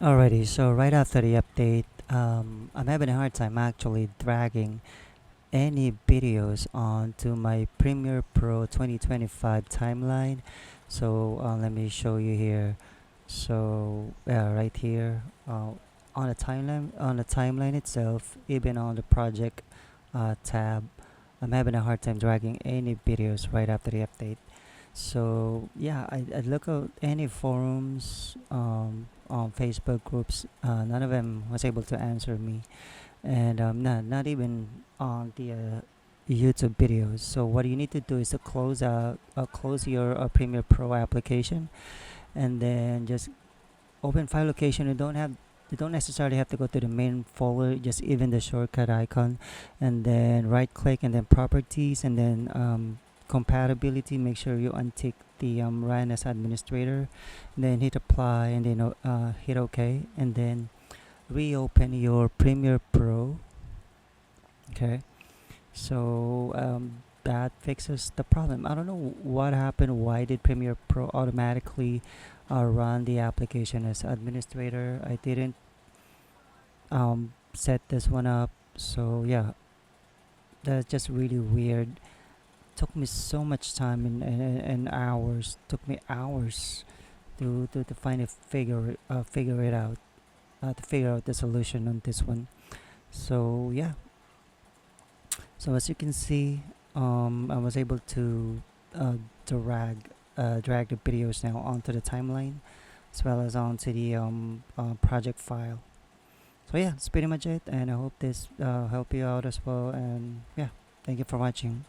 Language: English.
Alrighty, so right after the update, I'm having a hard time actually dragging any videos onto my Premiere Pro 2025 timeline. So let me show you here. So right here on the timeline itself, even on the project tab, I'm having a hard time dragging any videos right after the update. So yeah, I look at any forums, on Facebook groups. None of them was able to answer me, and not even on the YouTube videos. So what you need to do is to close your Premiere Pro application, and then just open file location. You don't necessarily have to go to the main folder. Just even the shortcut icon, and then right click, and then properties, and then compatibility. Make sure you untick the run as administrator, and then hit apply, and then hit OK, and then reopen your Premiere Pro. Okay, so that fixes the problem. I don't know what happened. Why did Premiere Pro automatically run the application as administrator? I didn't set this one up, so yeah, that's just really weird. Took me so much time and hours. Took me hours to find a figure it out, to figure out the solution on this one. So yeah, so as you can see, I was able to uh, drag the videos now onto the timeline, as well as onto the project file. So yeah, that's pretty much it, and I hope this help you out as well. And yeah, thank you for watching.